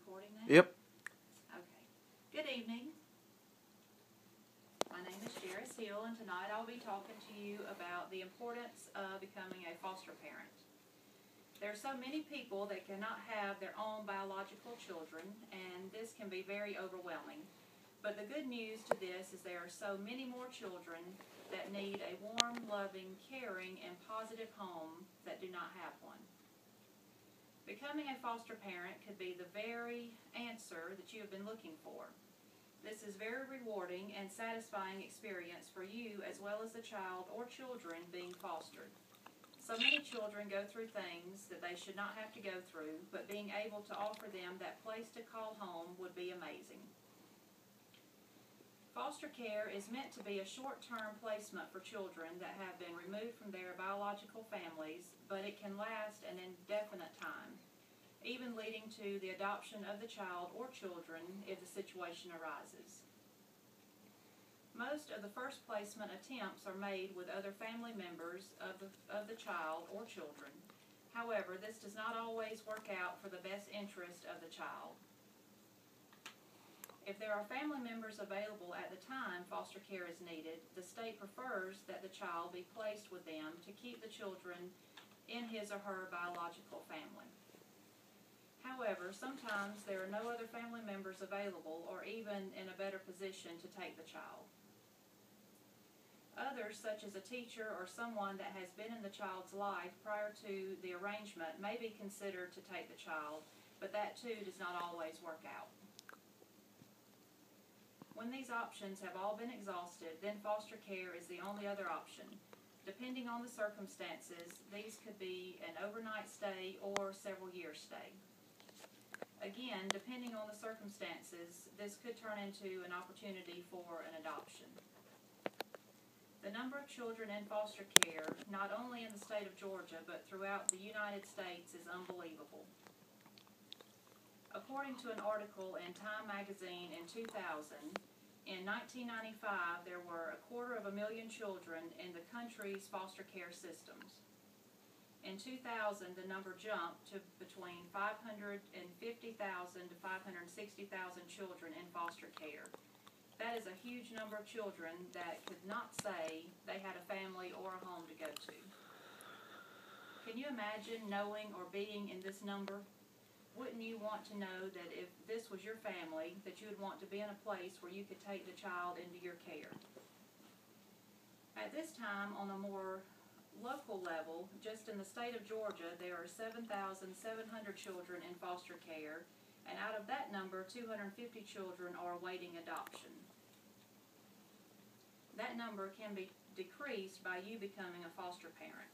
recording now? Yep. Okay. Good evening. My name is Jairus Hill, and tonight I'll be talking to you about the importance of becoming a foster parent. There are so many people that cannot have their own biological children, and this can be very overwhelming. But the good news to this is there are so many more children that need a warm, loving, caring, and positive home that do not have one. Becoming a foster parent could be the very answer that you have been looking for. This is very rewarding and satisfying experience for you as well as the child or children being fostered. So many children go through things that they should not have to go through, but being able to offer them that place to call home would be amazing. Foster care is meant to be a short-term placement for children that have been removed from their biological families, but it can last an indefinite time, even leading to the adoption of the child or children if the situation arises. Most of the first placement attempts are made with other family members of the child or children. However, this does not always work out for the best interest of the child. If there are family members available at the time foster care is needed, the state prefers that the child be placed with them to keep the children in his or her biological family. However, sometimes there are no other family members available or even in a better position to take the child. Others, such as a teacher or someone that has been in the child's life prior to the arrangement, may be considered to take the child, but that too does not always work out. When these options have all been exhausted, then foster care is the only other option. Depending on the circumstances, these could be an overnight stay or several year stay. Again, depending on the circumstances, this could turn into an opportunity for an adoption. The number of children in foster care, not only in the state of Georgia, but throughout the United States, is unbelievable. According to an article in Time magazine in 2000, in 1995 there were 250,000 children in the country's foster care systems. In 2000, the number jumped to between 550,000 to 560,000 children in foster care. That is a huge number of children that could not say they had a family or a home to go to. Can you imagine knowing or being in this number? Wouldn't you want to know that if this was your family, that you would want to be in a place where you could take the child into your care? At this time, on a more local level, just in the state of Georgia, there are 7,700 children in foster care, and out of that number, 250 children are awaiting adoption. That number can be decreased by you becoming a foster parent.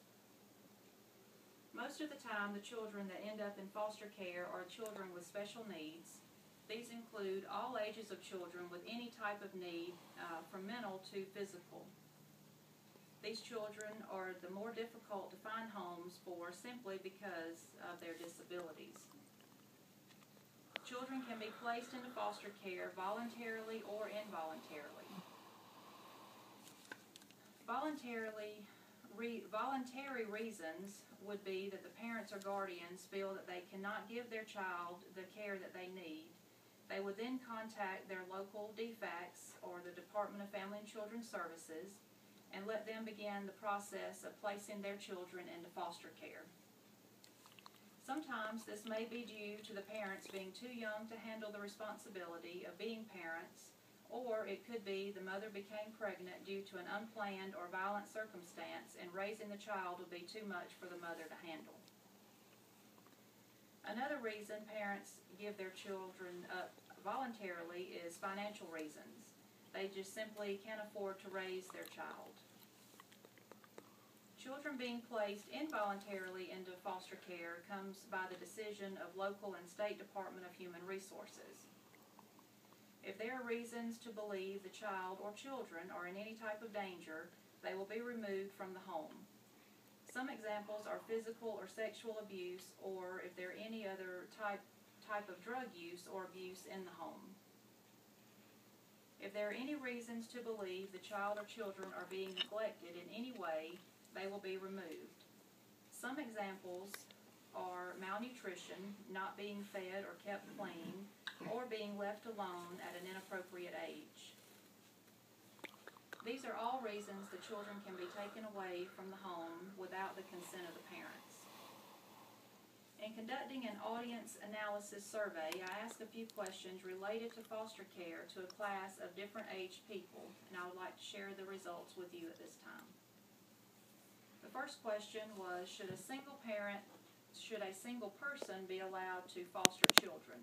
Most of the time, the children that end up in foster care are children with special needs. These include all ages of children with any type of need, from mental to physical. These children are the more difficult to find homes for simply because of their disabilities. Children can be placed into foster care voluntarily or involuntarily. Voluntary reasons would be that the parents or guardians feel that they cannot give their child the care that they need. They would then contact their local DFACS or the Department of Family and Children Services and let them begin the process of placing their children into foster care. Sometimes this may be due to the parents being too young to handle the responsibility of being parents, or it could be the mother became pregnant due to an unplanned or violent circumstance and raising the child would be too much for the mother to handle. Another reason parents give their children up voluntarily is financial reasons. They just simply can't afford to raise their child. Children being placed involuntarily into foster care comes by the decision of local and state Department of Human Resources. If there are reasons to believe the child or children are in any type of danger, they will be removed from the home. Some examples are physical or sexual abuse, or if there are any other type of drug use or abuse in the home. If there are any reasons to believe the child or children are being neglected in any way, they will be removed. Some examples are malnutrition, not being fed or kept clean, or being left alone at an inappropriate age. These are all reasons the children can be taken away from the home without the consent of the parents. In conducting an audience analysis survey, I asked a few questions related to foster care to a class of different aged people, and I would like to share the results with you at this time. The first question was, should a single person be allowed to foster children?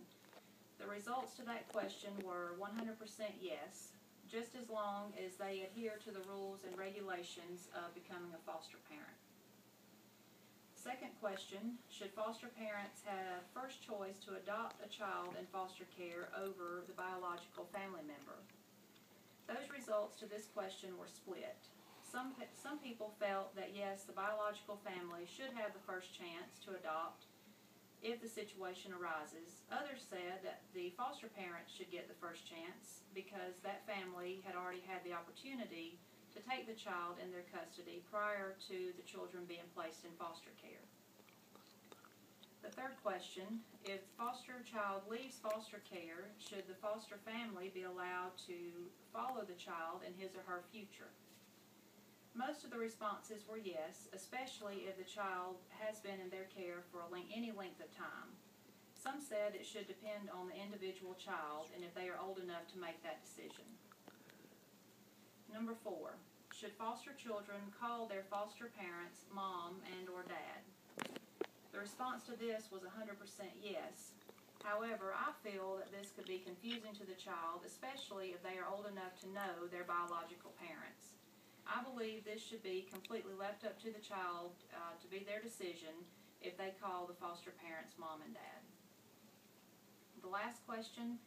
The results to that question were 100% yes, just as long as they adhere to the rules and regulations of becoming a foster parent. Second question, should foster parents have first choice to adopt a child in foster care over the biological family member? Those results to this question were split. Some people felt that yes, the biological family should have the first chance to adopt if the situation arises. Others said that the foster parents should get the first chance because that family had already had the opportunity to take the child in their custody prior to the children being placed in foster care. The third question, if the foster child leaves foster care, should the foster family be allowed to follow the child in his or her future? Most of the responses were yes, especially if the child has been in their care for any length of time. Some said it should depend on the individual child and if they are old enough to make that decision. Number 4, should foster children call their foster parents mom and or dad? The response to this was 100% yes. However, I feel that this could be confusing to the child, especially if they are old enough to know their biological parents. I believe this should be completely left up to the child to be their decision if they call the foster parents mom and dad. The last question,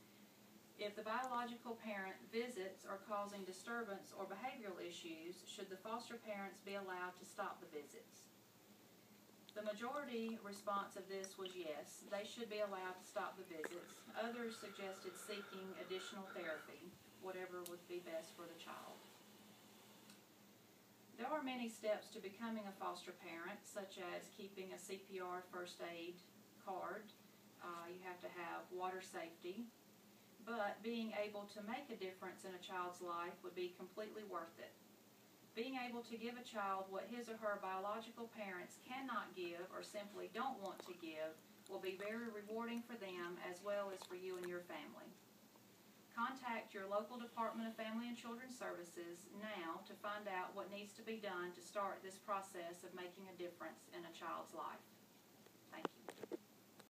if the biological parent visits are causing disturbance or behavioral issues, should the foster parents be allowed to stop the visits? The majority response of this was yes, they should be allowed to stop the visits. Others suggested seeking additional therapy, whatever would be best for the child. There are many steps to becoming a foster parent, such as keeping a CPR first aid card. You have to have water safety. But being able to make a difference in a child's life would be completely worth it. Being able to give a child what his or her biological parents cannot give or simply don't want to give will be very rewarding for them as well as for you and your family. Contact your local Department of Family and Children Services now to find out what needs to be done to start this process of making a difference in a child's life.